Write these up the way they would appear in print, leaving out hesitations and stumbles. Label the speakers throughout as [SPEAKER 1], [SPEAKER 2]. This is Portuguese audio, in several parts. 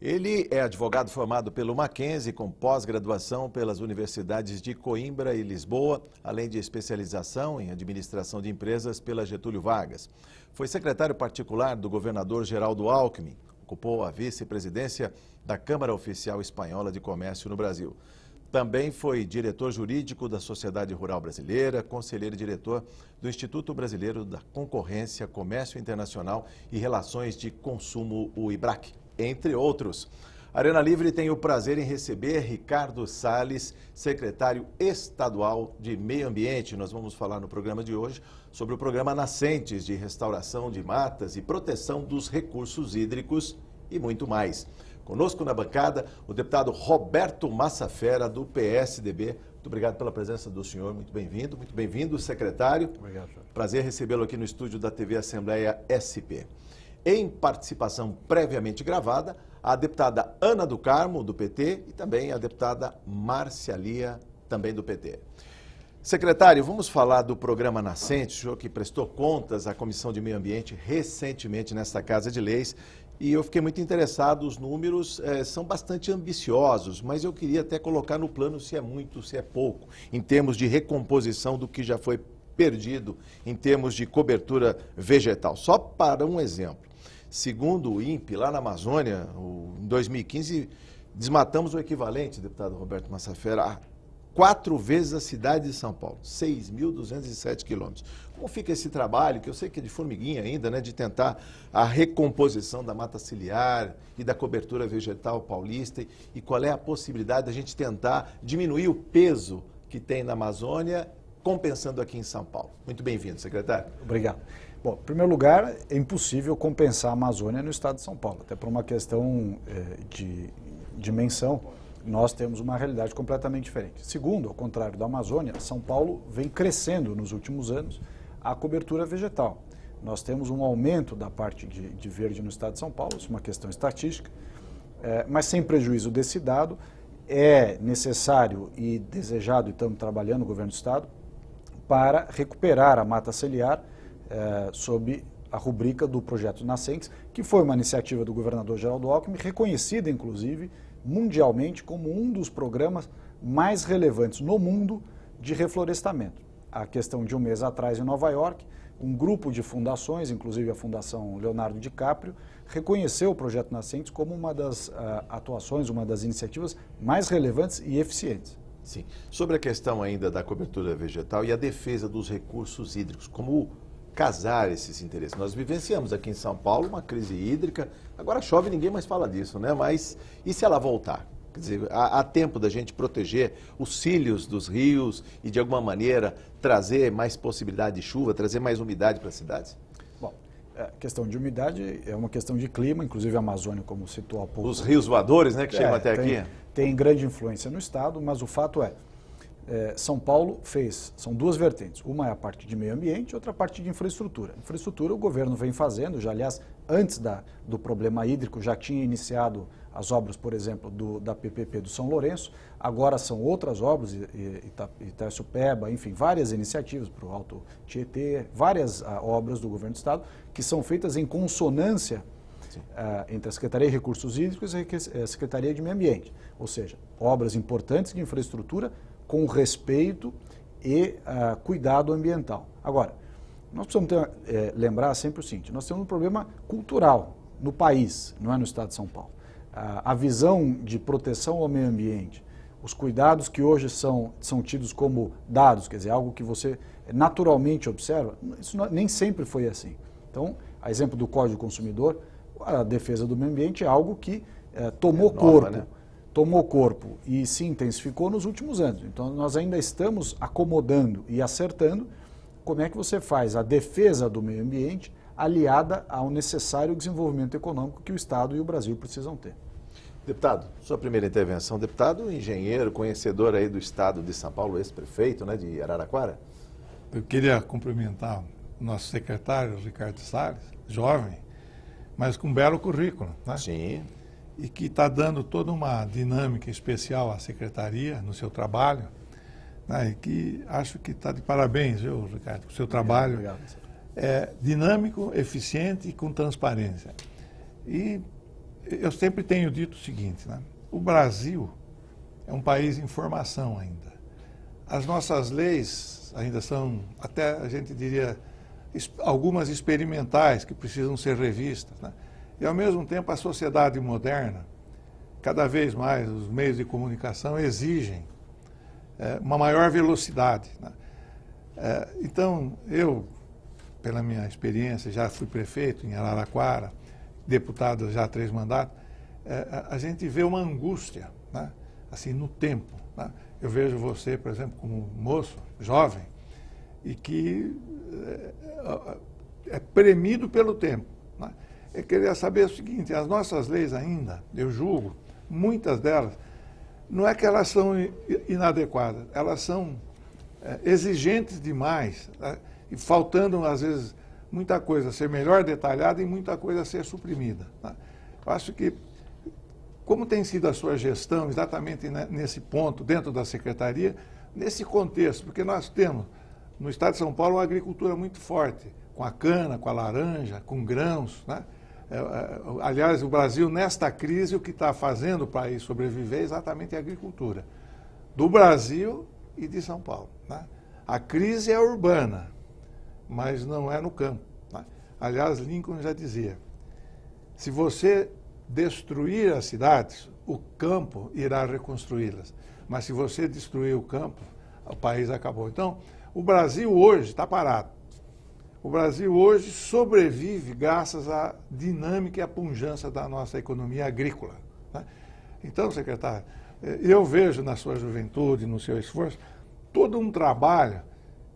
[SPEAKER 1] Ele é advogado formado pelo Mackenzie, com pós-graduação pelas universidades de Coimbra e Lisboa, além de especialização em administração de empresas pela Getúlio Vargas. Foi secretário particular do governador Geraldo Alckmin, ocupou a vice-presidência da Câmara Oficial Espanhola de Comércio no Brasil. Também foi diretor jurídico da Sociedade Rural Brasileira, conselheiro e diretor do Instituto Brasileiro da Concorrência, Comércio Internacional e Relações de Consumo, o IBRAC, entre outros. A Arena Livre tem o prazer em receber Ricardo Salles, secretário estadual de Meio Ambiente. Nós vamos falar no programa de hoje sobre o programa Nascentes de restauração de matas e proteção dos recursos hídricos e muito mais. Conosco na bancada, o deputado Roberto Massafera, do PSDB. Muito obrigado pela presença do senhor, muito bem-vindo, secretário.
[SPEAKER 2] Obrigado, senhor.
[SPEAKER 1] Prazer recebê-lo aqui no estúdio da TV Assembleia SP. Em participação previamente gravada, a deputada Ana do Carmo, do PT, e também a deputada Márcia Lia, também do PT. Secretário, vamos falar do programa Nascentes, o senhor que prestou contas à Comissão de Meio Ambiente recentemente nesta Casa de Leis, e eu fiquei muito interessado, os números são bastante ambiciosos, mas eu queria até colocar no plano se é muito, se é pouco, em termos de recomposição do que já foi perdido, em termos de cobertura vegetal. Só para um exemplo, segundo o INPE, lá na Amazônia, em 2015, desmatamos o equivalente, deputado Roberto Massafera, a 4 vezes a cidade de São Paulo, 6.207 quilômetros. Como fica esse trabalho, que eu sei que é de formiguinha ainda, né, de tentar a recomposição da mata ciliar e da cobertura vegetal paulista, e qual é a possibilidade da gente tentar diminuir o peso que tem na Amazônia, compensando aqui em São Paulo? Muito bem-vindo, secretário.
[SPEAKER 2] Obrigado. Bom, em primeiro lugar, é impossível compensar a Amazônia no estado de São Paulo, até por uma questão de dimensão. Nós temos uma realidade completamente diferente. Segundo, ao contrário da Amazônia, São Paulo vem crescendo nos últimos anos a cobertura vegetal. Nós temos um aumento da parte de verde no estado de São Paulo, isso é uma questão estatística, mas sem prejuízo desse dado, é necessário e desejado, e estamos trabalhando no governo do estado, para recuperar a mata ciliar sob a rubrica do projeto Nascentes, que foi uma iniciativa do governador Geraldo Alckmin, reconhecida inclusive mundialmente como um dos programas mais relevantes no mundo de reflorestamento. A questão de um mês atrás em Nova York, um grupo de fundações, inclusive a Fundação Leonardo DiCaprio, reconheceu o projeto Nascentes como uma das atuações, uma das iniciativas mais relevantes e eficientes.
[SPEAKER 1] Sim. Sobre a questão ainda da cobertura vegetal e a defesa dos recursos hídricos, como casar esses interesses? Nós vivenciamos aqui em São Paulo uma crise hídrica, agora chove, ninguém mais fala disso, né? Mas e se ela voltar? Quer dizer, há tempo da gente proteger os cílios dos rios e, de alguma maneira, trazer mais possibilidade de chuva, trazer mais umidade para as cidades?
[SPEAKER 2] Bom, a questão de umidade é uma questão de clima, inclusive a Amazônia, como citou há pouco.
[SPEAKER 1] Os rios voadores, né, que chegam até aqui?
[SPEAKER 2] Tem grande influência no estado, mas o fato São Paulo são duas vertentes. Uma é a parte de meio ambiente, outra a parte de infraestrutura. Infraestrutura o governo vem fazendo, já aliás, antes do problema hídrico, já tinha iniciado as obras, por exemplo, da PPP do São Lourenço, agora são outras obras, Itaçupeba, enfim, várias iniciativas para o Alto Tietê, várias obras do governo do estado, que são feitas em consonância entre a Secretaria de Recursos Hídricos e a Secretaria de Meio Ambiente. Ou seja, obras importantes de infraestrutura com respeito e cuidado ambiental. Agora, nós precisamos lembrar sempre o seguinte, nós temos um problema cultural no país, não é no estado de São Paulo. A visão de proteção ao meio ambiente, os cuidados que hoje são tidos como dados, quer dizer, algo que você naturalmente observa, isso nem sempre foi assim. Então, a exemplo do Código do Consumidor, a defesa do meio ambiente é algo que tomou corpo. Né? Tomou corpo e se intensificou nos últimos anos. Então, nós ainda estamos acomodando e acertando como é que você faz a defesa do meio ambiente aliada ao necessário desenvolvimento econômico que o Estado e o Brasil precisam ter.
[SPEAKER 1] Deputado, sua primeira intervenção. Deputado, engenheiro, conhecedor aí do Estado de São Paulo, ex-prefeito, né, de Araraquara.
[SPEAKER 3] Eu queria cumprimentar o nosso secretário, Ricardo Salles, jovem, mas com um belo currículo, né?
[SPEAKER 1] Sim.
[SPEAKER 3] E que está dando toda uma dinâmica especial à secretaria no seu trabalho, né? E que acho que está de parabéns, viu, Ricardo? O seu trabalho é dinâmico, eficiente e com transparência. E eu sempre tenho dito o seguinte, né? O Brasil é um país em formação ainda. As nossas leis ainda são, até a gente diria, algumas experimentais que precisam ser revistas, né? E, ao mesmo tempo, a sociedade moderna, cada vez mais os meios de comunicação exigem uma maior velocidade, né? Então, eu, pela minha experiência, já fui prefeito em Araraquara, deputado já há 3 mandatos, a gente vê uma angústia, né? Assim, no tempo, né? Eu vejo você, por exemplo, como moço, jovem, e que é premido pelo tempo, né? Eu queria saber o seguinte, as nossas leis ainda, eu julgo, muitas delas, não é que elas são inadequadas, elas são exigentes demais, né? E faltando, às vezes, muita coisa a ser melhor detalhada e muita coisa a ser suprimida, né? Eu acho que, como tem sido a sua gestão exatamente nesse ponto, dentro da Secretaria, nesse contexto, porque nós temos, no estado de São Paulo, uma agricultura muito forte, com a cana, com a laranja, com grãos, né? Aliás, o Brasil, nesta crise, o que está fazendo para ir sobreviver é exatamente a agricultura, do Brasil e de São Paulo, né? A crise é urbana, mas não é no campo, né? Aliás, Lincoln já dizia, se você destruir as cidades, o campo irá reconstruí-las. Mas se você destruir o campo, o país acabou. Então, o Brasil hoje está parado. O Brasil hoje sobrevive graças à dinâmica e à pujança da nossa economia agrícola, né? Então, secretário, eu vejo na sua juventude, no seu esforço, todo um trabalho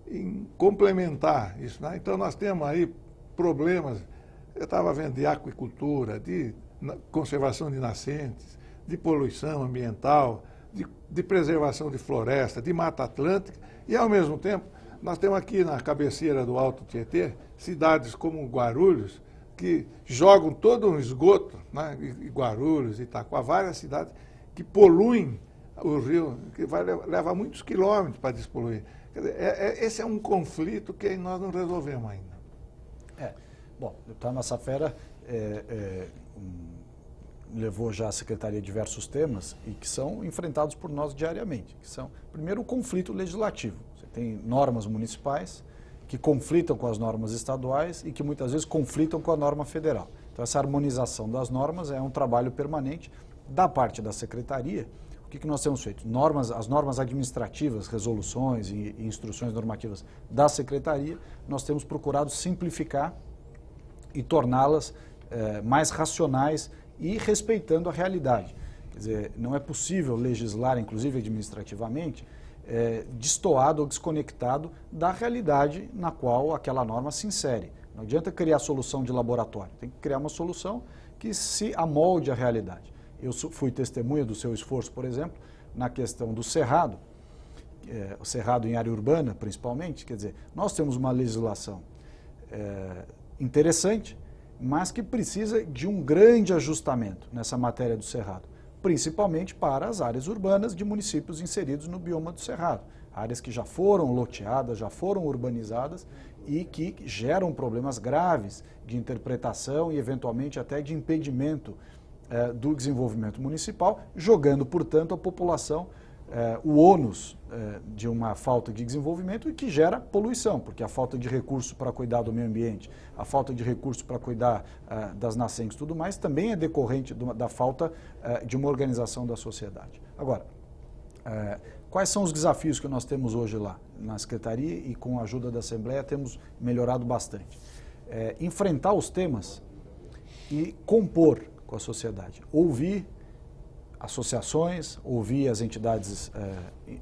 [SPEAKER 3] em complementar isso, né? Então, nós temos aí problemas, eu estava vendo, de aquicultura, de conservação de nascentes, de poluição ambiental, de preservação de floresta, de mata atlântica, e, ao mesmo tempo, nós temos aqui na cabeceira do Alto Tietê, cidades como Guarulhos, que jogam todo um esgoto, né? E Guarulhos, Itaquá, várias cidades que poluem o rio, que leva muitos quilômetros para despoluir. Quer dizer, esse é um conflito que nós não resolvemos ainda.
[SPEAKER 2] Bom, o deputado Massafera levou já à Secretaria diversos temas e que são enfrentados por nós diariamente, que são, primeiro, o conflito legislativo. Você tem normas municipais que conflitam com as normas estaduais e que muitas vezes conflitam com a norma federal. Então, essa harmonização das normas é um trabalho permanente da parte da Secretaria. O que nós temos feito? As normas administrativas, resoluções e instruções normativas da Secretaria, nós temos procurado simplificar e torná-las mais racionais e respeitando a realidade. Quer dizer, não é possível legislar, inclusive administrativamente, destoado ou desconectado da realidade na qual aquela norma se insere. Não adianta criar solução de laboratório, tem que criar uma solução que se amolde à realidade. Eu fui testemunha do seu esforço, por exemplo, na questão do cerrado, o cerrado em área urbana, principalmente. Quer dizer, nós temos uma legislação interessante, mas que precisa de um grande ajustamento nessa matéria do cerrado, principalmente para as áreas urbanas de municípios inseridos no bioma do cerrado, áreas que já foram loteadas, já foram urbanizadas e que geram problemas graves de interpretação e eventualmente até de impedimento do desenvolvimento municipal, jogando, portanto, a população o ônus de uma falta de desenvolvimento e que gera poluição, porque a falta de recurso para cuidar do meio ambiente, a falta de recurso para cuidar das nascentes e tudo mais, também é decorrente da falta de uma organização da sociedade. Agora, quais são os desafios que nós temos hoje lá na Secretaria e com a ajuda da Assembleia temos melhorado bastante? Enfrentar os temas e compor com a sociedade, ouvir associações, ouvir as entidades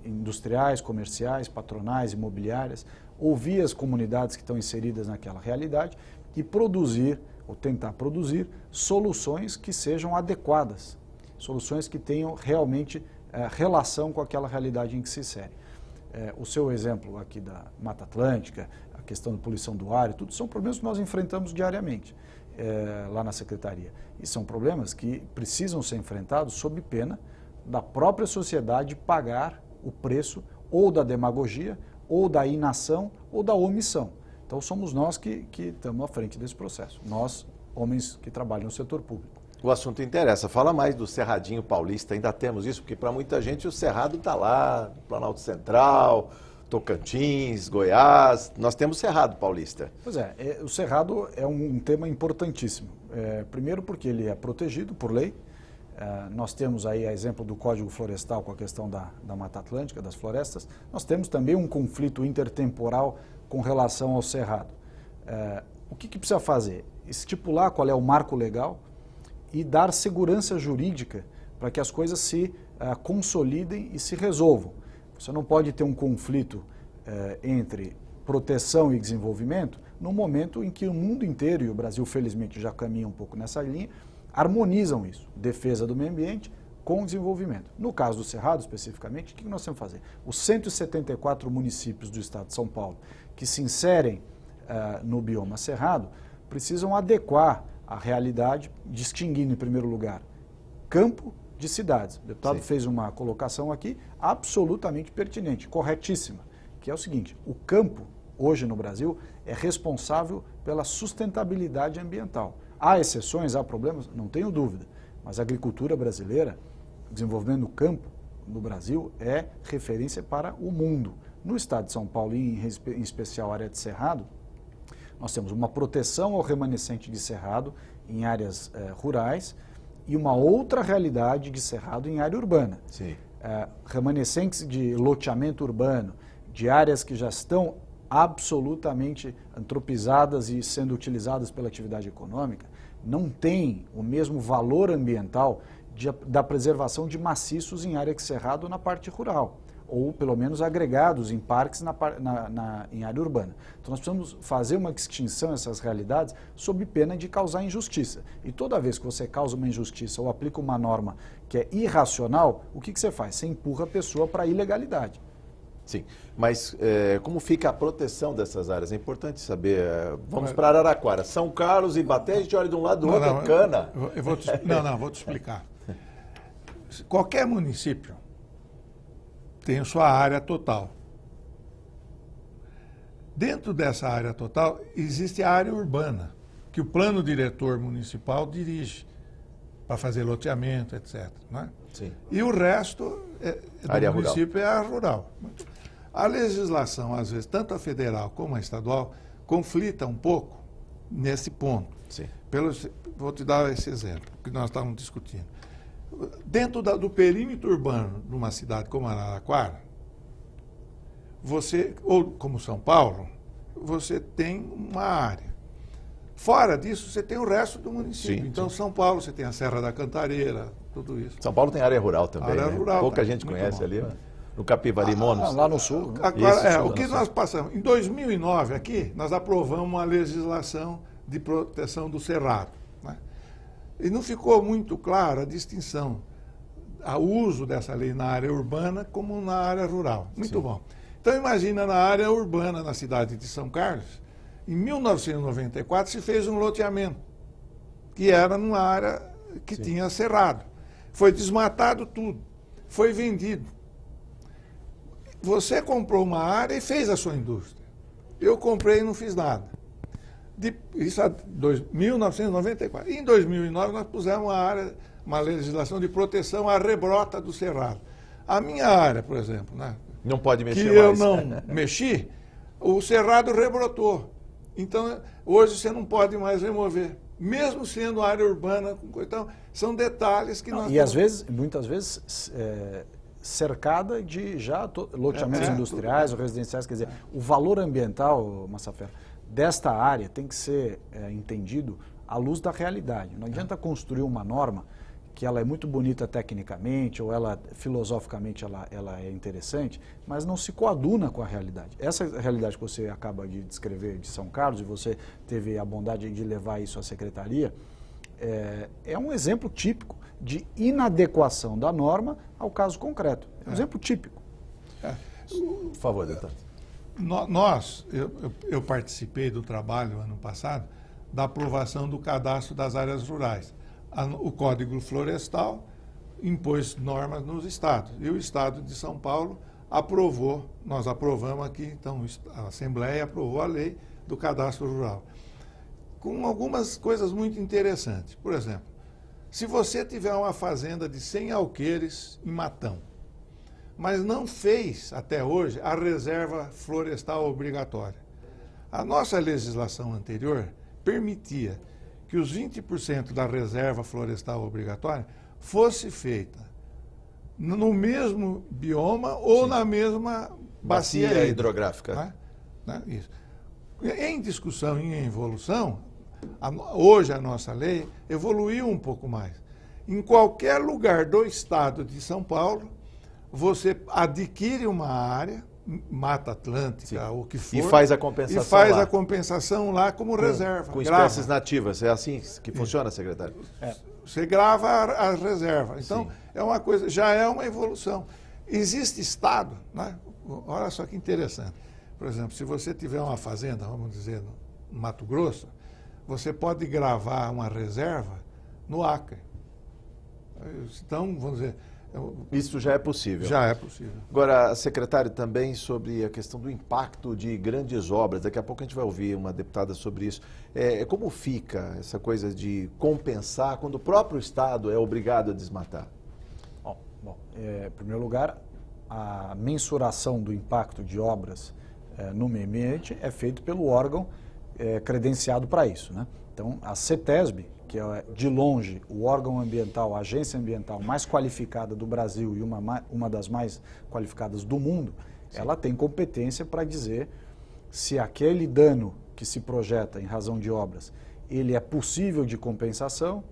[SPEAKER 2] industriais, comerciais, patronais, imobiliárias, ouvir as comunidades que estão inseridas naquela realidade e produzir, ou tentar produzir, soluções que sejam adequadas, soluções que tenham realmente relação com aquela realidade em que se insere. O seu exemplo aqui da Mata Atlântica, a questão da poluição do ar, tudo são problemas que nós enfrentamos diariamente lá na Secretaria. E são problemas que precisam ser enfrentados sob pena da própria sociedade pagar o preço ou da demagogia, ou da inação, ou da omissão. Então somos nós que estamos à frente desse processo, nós, homens que trabalham no setor público.
[SPEAKER 1] O assunto interessa. Fala mais do Cerradinho Paulista, ainda temos isso, porque para muita gente o Cerrado está lá, Planalto Central, Tocantins, Goiás, nós temos Cerrado Paulista.
[SPEAKER 2] Pois é, o Cerrado é um tema importantíssimo. Primeiro porque ele é protegido por lei. Nós temos aí a exemplo do Código Florestal com a questão da Mata Atlântica, das florestas. Nós temos também um conflito intertemporal com relação ao Cerrado. O que precisa fazer? Estipular qual é o marco legal e dar segurança jurídica para que as coisas se consolidem e se resolvam. Você não pode ter um conflito entre proteção e desenvolvimento no momento em que o mundo inteiro, e o Brasil felizmente já caminha um pouco nessa linha, harmonizam isso, defesa do meio ambiente com o desenvolvimento. No caso do Cerrado, especificamente, o que nós temos que fazer? Os 174 municípios do estado de São Paulo que se inserem no bioma Cerrado precisam adequar a realidade, distinguindo, em primeiro lugar, campo de cidades. O deputado fez uma colocação aqui absolutamente pertinente, corretíssima, que é o seguinte: o campo, hoje no Brasil, é responsável pela sustentabilidade ambiental. Há exceções, há problemas, não tenho dúvida, mas a agricultura brasileira, o desenvolvimento do campo no Brasil é referência para o mundo. No estado de São Paulo, e em especial a área de Cerrado, nós temos uma proteção ao remanescente de Cerrado em áreas rurais e uma outra realidade de Cerrado em área urbana. Remanescentes de loteamento urbano, de áreas que já estão absolutamente antropizadas e sendo utilizadas pela atividade econômica, não tem o mesmo valor ambiental da preservação de maciços em área de cerrado na parte rural, ou pelo menos agregados em parques em área urbana. Então nós precisamos fazer uma distinção dessas realidades sob pena de causar injustiça. E toda vez que você causa uma injustiça ou aplica uma norma que é irracional, o que você faz? Você empurra a pessoa para a ilegalidade.
[SPEAKER 1] Sim, mas como fica a proteção dessas áreas? É importante saber. Vamos para Araraquara, São Carlos e Ibaté, a gente olha de um lado do outro, é cana.
[SPEAKER 3] Vou te explicar. Qualquer município tem sua área total. Dentro dessa área total existe a área urbana, que o plano diretor municipal dirige para fazer loteamento, etc. Não é?
[SPEAKER 1] Sim.
[SPEAKER 3] E o resto do município é a rural. A legislação, às vezes, tanto a federal como a estadual, conflita um pouco nesse ponto.
[SPEAKER 1] Sim.
[SPEAKER 3] Vou te dar esse exemplo que nós estávamos discutindo. Dentro do perímetro urbano de uma cidade como Araraquara, ou como São Paulo, você tem uma área. Fora disso, você tem o resto do município.
[SPEAKER 1] Sim,
[SPEAKER 3] então, São Paulo, você tem a Serra da Cantareira, tudo isso.
[SPEAKER 1] São Paulo tem área rural também.
[SPEAKER 3] Área rural,
[SPEAKER 1] pouca gente conhece ali, no Capivari Monos.
[SPEAKER 2] Lá no sul.
[SPEAKER 3] Agora, o que nós passamos? Em 2009, aqui, nós aprovamos uma legislação de proteção do cerrado. Né? E não ficou muito clara a distinção, o uso dessa lei na área urbana como na área rural. Muito bom. Então, imagina na área urbana, na cidade de São Carlos, em 1994 se fez um loteamento, que era numa área que tinha cerrado. Foi desmatado tudo, foi vendido. Você comprou uma área e fez a sua indústria. Eu comprei e não fiz nada. Isso em 1994. E em 2009 nós pusemos uma legislação de proteção à rebrota do cerrado. A minha área, por exemplo, né,
[SPEAKER 1] não pode mexer
[SPEAKER 3] que
[SPEAKER 1] mais.
[SPEAKER 3] Eu não mexi, o cerrado rebrotou. Então, hoje você não pode mais remover, mesmo sendo área urbana. Então, são detalhes que nós...
[SPEAKER 2] E muitas vezes, cercada de loteamentos industriais ou residenciais. Quer dizer, o valor ambiental, Massafera, desta área tem que ser entendido à luz da realidade. Não adianta construir uma norma que ela é muito bonita tecnicamente ou ela filosoficamente ela é interessante, mas não se coaduna com a realidade. Essa realidade que você acaba de descrever de São Carlos, e você teve a bondade de levar isso à secretaria, é um exemplo típico de inadequação da norma ao caso concreto. É um exemplo típico.
[SPEAKER 1] Por favor, deputado.
[SPEAKER 3] Eu participei do trabalho ano passado da aprovação do cadastro das áreas rurais. O Código Florestal impôs normas nos estados. E o estado de São Paulo aprovou, nós aprovamos aqui, então a Assembleia aprovou a lei do cadastro rural. Com algumas coisas muito interessantes. Por exemplo, Se você tiver uma fazenda de 100 alqueires em Matão, mas não fez até hoje a reserva florestal obrigatória, a nossa legislação anterior permitia que os 20% da reserva florestal obrigatória fosse feita no mesmo bioma ou
[SPEAKER 1] Sim.
[SPEAKER 3] na mesma bacia
[SPEAKER 1] hidrográfica.
[SPEAKER 3] Né? Isso. Em discussão e em evolução, hoje a nossa lei evoluiu um pouco mais. Em qualquer lugar do estado de São Paulo, você adquire uma área, Mata Atlântica, o que for,
[SPEAKER 1] e faz a compensação
[SPEAKER 3] e faz
[SPEAKER 1] lá.
[SPEAKER 3] a compensação lá como reserva.
[SPEAKER 1] Com
[SPEAKER 3] grava.
[SPEAKER 1] espécies nativas. É assim que funciona, secretário?
[SPEAKER 3] Você grava a reserva. Então,
[SPEAKER 1] Sim.
[SPEAKER 3] é uma coisa, já é uma evolução. Existe estado, né? Olha só que interessante. Por exemplo, se você tiver uma fazenda, vamos dizer, no Mato Grosso, você pode gravar uma reserva no Acre. Então, vamos dizer...
[SPEAKER 1] Isso já é possível.
[SPEAKER 3] Já é possível.
[SPEAKER 1] Agora, secretário, também sobre a questão do impacto de grandes obras. Daqui a pouco a gente vai ouvir uma deputada sobre isso. Como fica essa coisa de compensar quando o próprio Estado é obrigado a desmatar?
[SPEAKER 2] Em primeiro lugar, a mensuração do impacto de obras no meio ambiente é feito pelo órgão credenciado para isso, né? Então, a CETESB, que é de longe o órgão ambiental, a agência ambiental mais qualificada do Brasil e uma das mais qualificadas do mundo, sim, ela tem competência para dizer se aquele dano que se projeta em razão de obras, ele é possível de compensação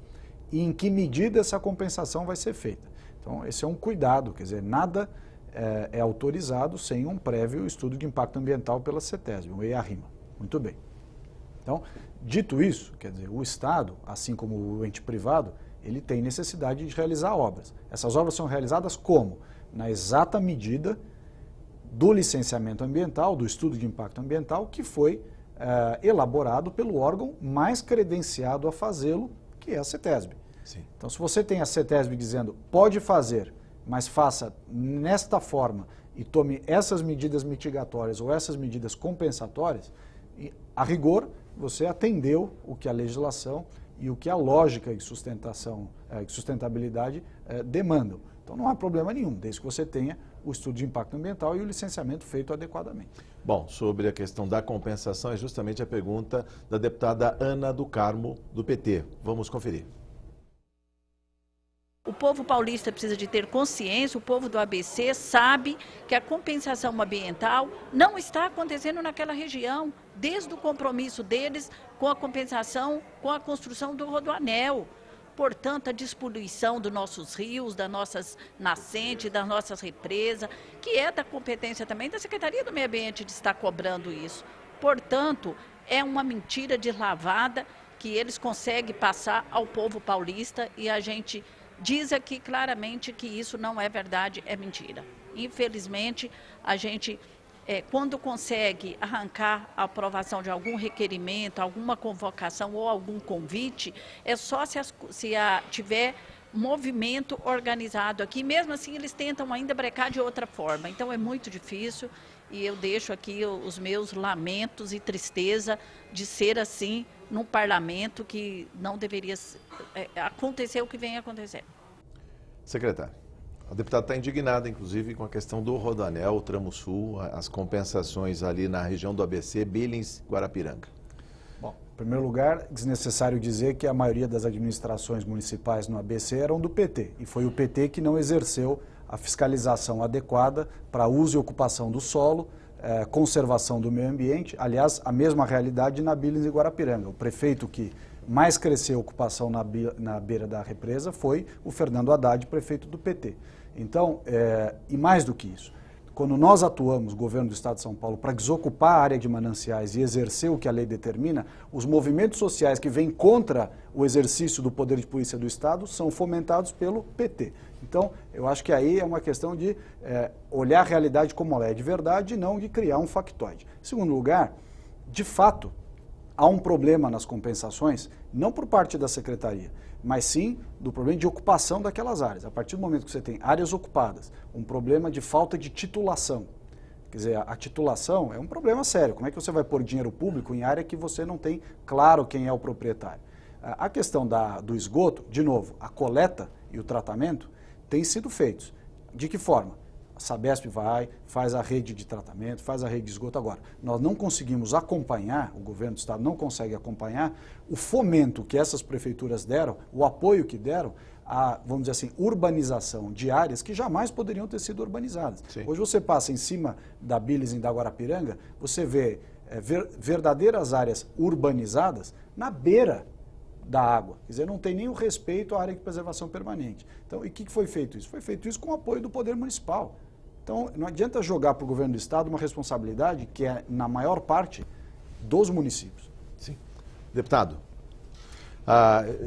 [SPEAKER 2] e em que medida essa compensação vai ser feita. Então, esse é um cuidado, quer dizer, nada é autorizado sem um prévio estudo de impacto ambiental pela CETESB, o EIA-RIMA. Muito bem. Então, dito isso, quer dizer, o Estado, assim como o ente privado, ele tem necessidade de realizar obras. Essas obras são realizadas como? Na exata medida do licenciamento ambiental, do estudo de impacto ambiental, que foi elaborado pelo órgão mais credenciado a fazê-lo, que é a CETESB.
[SPEAKER 1] Sim.
[SPEAKER 2] Então, se você tem a CETESB dizendo, pode fazer, mas faça nesta forma e tome essas medidas mitigatórias ou essas medidas compensatórias, a rigor, você atendeu o que a legislação e o que a lógica de sustentabilidade demandam. Então não há problema nenhum, desde que você tenha o estudo de impacto ambiental e o licenciamento feito adequadamente.
[SPEAKER 1] Bom, sobre a questão da compensação é justamente a pergunta da deputada Ana do Carmo, do PT. Vamos conferir.
[SPEAKER 4] O povo paulista precisa de ter consciência, o povo do ABC sabe que a compensação ambiental não está acontecendo naquela região, desde o compromisso deles com a compensação, com a construção do Rodoanel. Portanto, a despoluição dos nossos rios, das nossas nascentes, das nossas represas, que é da competência também da Secretaria do Meio Ambiente de estar cobrando isso. Portanto, é uma mentira deslavada que eles conseguem passar ao povo paulista e a gente diz aqui claramente que isso não é verdade, é mentira. Infelizmente, a gente, quando consegue arrancar a aprovação de algum requerimento, alguma convocação ou algum convite, é só se tiver movimento organizado aqui. Mesmo assim, eles tentam ainda brecar de outra forma. Então, é muito difícil e eu deixo aqui os meus lamentos e tristeza de ser assim num parlamento que não deveria acontecer o que vem acontecendo.
[SPEAKER 1] Secretário, a deputada está indignada, inclusive, com a questão do Rodoanel, o Tramo Sul, as compensações ali na região do ABC, Billings, Guarapiranga.
[SPEAKER 2] Bom, em primeiro lugar, é desnecessário dizer que a maioria das administrações municipais no ABC eram do PT, e foi o PT que não exerceu a fiscalização adequada para uso e ocupação do solo, conservação do meio ambiente. Aliás, a mesma realidade na Billings e Guarapiranga. O prefeito que mais cresceu a ocupação na beira da represa foi o Fernando Haddad, prefeito do PT. Então, e mais do que isso, quando nós atuamos, o governo do Estado de São Paulo, para desocupar a área de mananciais e exercer o que a lei determina, os movimentos sociais que vêm contra o exercício do poder de polícia do Estado são fomentados pelo PT. Então, eu acho que aí é uma questão de olhar a realidade como ela é de verdade e não de criar um factoide. Em segundo lugar, de fato, há um problema nas compensações, não por parte da Secretaria, mas sim do problema de ocupação daquelas áreas. A partir do momento que você tem áreas ocupadas, um problema de falta de titulação. Quer dizer, a titulação é um problema sério. Como é que você vai pôr dinheiro público em área que você não tem claro quem é o proprietário? A questão do esgoto, de novo, a coleta e o tratamento têm sido feitos. De que forma? A Sabesp vai, faz a rede de tratamento, faz a rede de esgoto. Agora, nós não conseguimos acompanhar, o governo do estado não consegue acompanhar o fomento que essas prefeituras deram, o apoio que deram a, vamos dizer assim, urbanização de áreas que jamais poderiam ter sido urbanizadas. Sim. Hoje você passa em cima da Billings, em Guarapiranga, você vê verdadeiras áreas urbanizadas na beira da água. Quer dizer, não tem nenhum respeito à área de preservação permanente. Então, e o que foi feito isso? Foi feito isso com o apoio do poder municipal. Então, não adianta jogar para o governo do estado uma responsabilidade que é, na maior parte, dos municípios.
[SPEAKER 1] Sim. Deputado,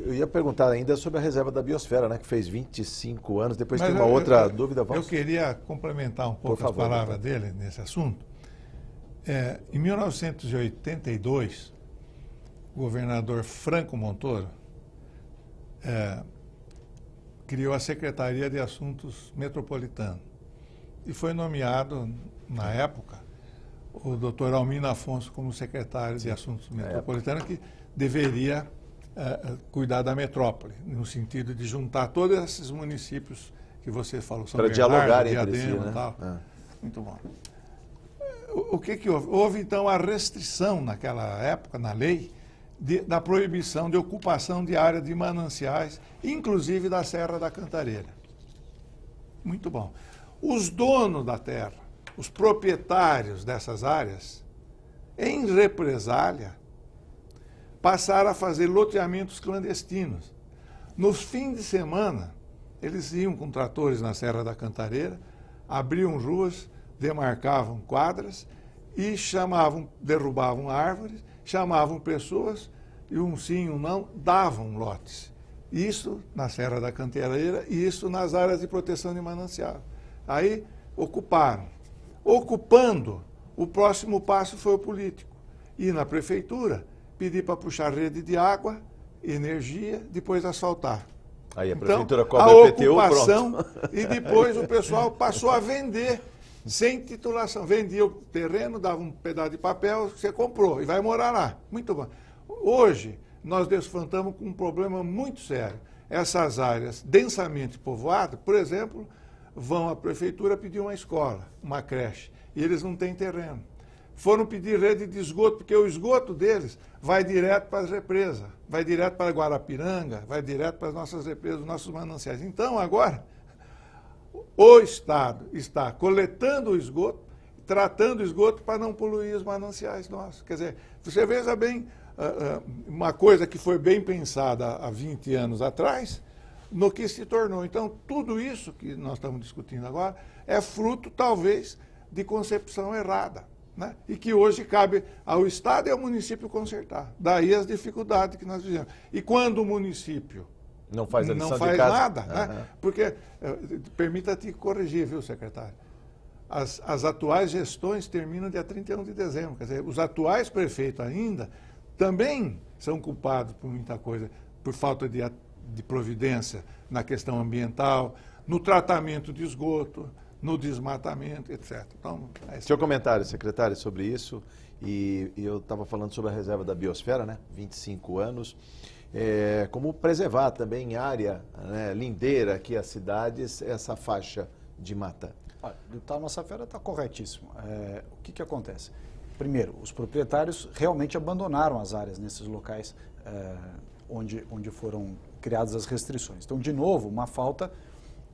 [SPEAKER 1] eu ia perguntar ainda sobre a reserva da biosfera, né, que fez 25 anos. Depois tem uma outra dúvida.
[SPEAKER 3] Eu queria complementar um pouco as palavras dele nesse assunto. Em 1982, o governador Franco Montoro criou a Secretaria de Assuntos Metropolitanos e foi nomeado, na época, o doutor Almino Afonso como secretário de Assuntos Metropolitanos, que deveria cuidar da metrópole, no sentido de juntar todos esses municípios que você falou, São Bernardo,
[SPEAKER 1] dialogar
[SPEAKER 3] Diadema,
[SPEAKER 1] entre si, né?
[SPEAKER 3] E tal. Muito bom. O que houve? Houve, então, a restrição, naquela época, na lei, da proibição de ocupação de área de mananciais, inclusive da Serra da Cantareira. Muito bom. Os donos da terra, os proprietários dessas áreas, em represália, passaram a fazer loteamentos clandestinos. Nos fins de semana, eles iam com tratores na Serra da Cantareira, abriam ruas, demarcavam quadras e derrubavam árvores, chamavam pessoas e um sim, um não, davam lotes. Isso na Serra da Cantareira e isso nas áreas de proteção de manancial. Aí ocuparam. Ocupando, o próximo passo foi o político. Ir na prefeitura, pedir para puxar rede de água, energia, depois asfaltar.
[SPEAKER 1] Aí a prefeitura
[SPEAKER 3] então,
[SPEAKER 1] cobra o IPTU,
[SPEAKER 3] ocupação,
[SPEAKER 1] pronto.
[SPEAKER 3] E depois o pessoal passou a vender sem titulação. Vendia o terreno, dava um pedaço de papel, você comprou e vai morar lá. Muito bom. Hoje, nós desfrontamos com um problema muito sério. Essas áreas densamente povoadas, por exemplo, vão à prefeitura pedir uma escola, uma creche, e eles não têm terreno. Foram pedir rede de esgoto, porque o esgoto deles vai direto para as represas, vai direto para Guarapiranga, vai direto para as nossas represas, os nossos mananciais. Então, agora, o Estado está coletando o esgoto, tratando o esgoto para não poluir os mananciais nossos. Quer dizer, você veja bem, uma coisa que foi bem pensada há 20 anos atrás, no que se tornou. Então, tudo isso que nós estamos discutindo agora é fruto, talvez, de concepção errada, né? E que hoje cabe ao Estado e ao município consertar. Daí as dificuldades que nós vivemos. E quando o município
[SPEAKER 1] não faz
[SPEAKER 3] nada, né? Porque, permita-te corrigir, viu, secretário? As atuais gestões terminam dia 31 de dezembro. Quer dizer, os atuais prefeitos ainda também são culpados por muita coisa, por falta de providência na questão ambiental, no tratamento de esgoto, no desmatamento, etc. Então,
[SPEAKER 1] seu comentário, secretário, sobre isso, e eu estava falando sobre a reserva da biosfera, né? 25 anos, como preservar também em área, né, lindeira aqui as cidades, essa faixa de mata.
[SPEAKER 2] Olha, o deputado Massafera está corretíssimo. O que acontece? Primeiro, os proprietários realmente abandonaram as áreas nesses locais onde foram criadas as restrições. Então, de novo, uma falta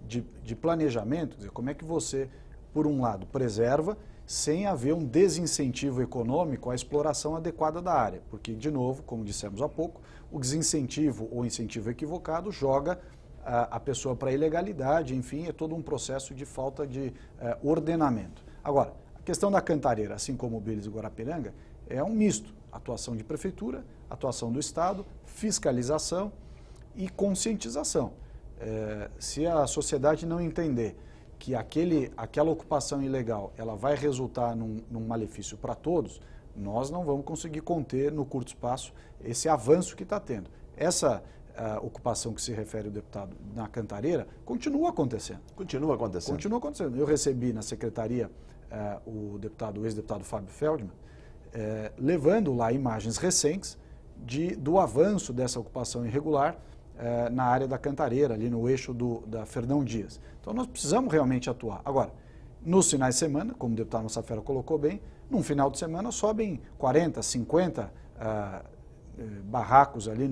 [SPEAKER 2] de planejamento, quer dizer, como é que você, por um lado, preserva sem haver um desincentivo econômico à exploração adequada da área. Porque, de novo, como dissemos há pouco, o desincentivo ou incentivo equivocado joga a pessoa para a ilegalidade, enfim, é todo um processo de falta de ordenamento. Agora, a questão da Cantareira, assim como o Billings e Guarapiranga, é um misto. Atuação de prefeitura, atuação do Estado, fiscalização e conscientização. Se a sociedade não entender que aquela ocupação ilegal ela vai resultar num malefício para todos, nós não vamos conseguir conter no curto espaço esse avanço que está tendo. Essa ocupação que se refere o deputado na Cantareira continua acontecendo.
[SPEAKER 1] Continua acontecendo.
[SPEAKER 2] Continua acontecendo. Eu recebi na secretaria o ex-deputado Fábio Feldman, levando lá imagens recentes do avanço dessa ocupação irregular na área da Cantareira, ali no eixo da Fernão Dias. Então nós precisamos realmente atuar. Agora, nos finais de semana, como o deputado Massafera colocou bem, num final de semana sobem 40, 50 barracos ali,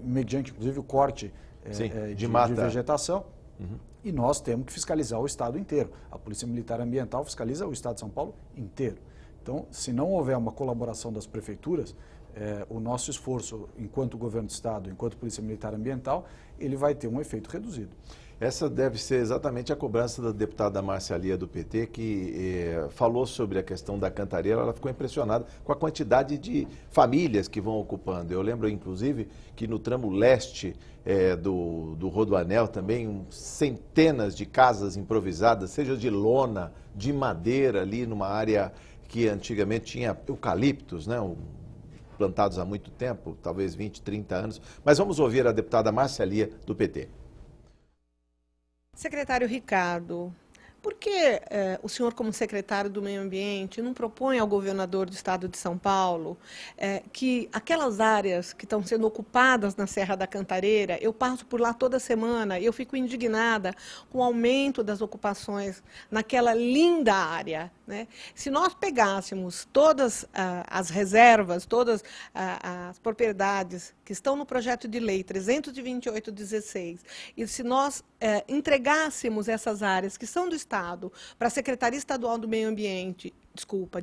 [SPEAKER 2] mediante inclusive o corte de vegetação. Uhum. E nós temos que fiscalizar o estado inteiro. A Polícia Militar Ambiental fiscaliza o estado de São Paulo inteiro. Então, se não houver uma colaboração das prefeituras, o nosso esforço enquanto governo do estado, enquanto Polícia Militar Ambiental, ele vai ter um efeito reduzido.
[SPEAKER 1] Essa deve ser exatamente a cobrança da deputada Márcia Lia do PT, que falou sobre a questão da Cantareira. Ela ficou impressionada com a quantidade de famílias que vão ocupando. Eu lembro, inclusive, que no tramo leste do Rodoanel também, centenas de casas improvisadas, seja de lona, de madeira, ali numa área que antigamente tinha eucaliptos, né? Plantados há muito tempo, talvez 20, 30 anos. Mas vamos ouvir a deputada Márcia Lia do PT.
[SPEAKER 5] Secretário Ricardo, por que o senhor, como secretário do Meio Ambiente, não propõe ao governador do estado de São Paulo que aquelas áreas que estão sendo ocupadas na Serra da Cantareira, eu passo por lá toda semana e eu fico indignada com o aumento das ocupações naquela linda área, né? Se nós pegássemos todas as reservas, todas as propriedades que estão no projeto de lei 328/16, e se nós entregássemos essas áreas que são do Estado para a Secretaria Estadual do Meio Ambiente,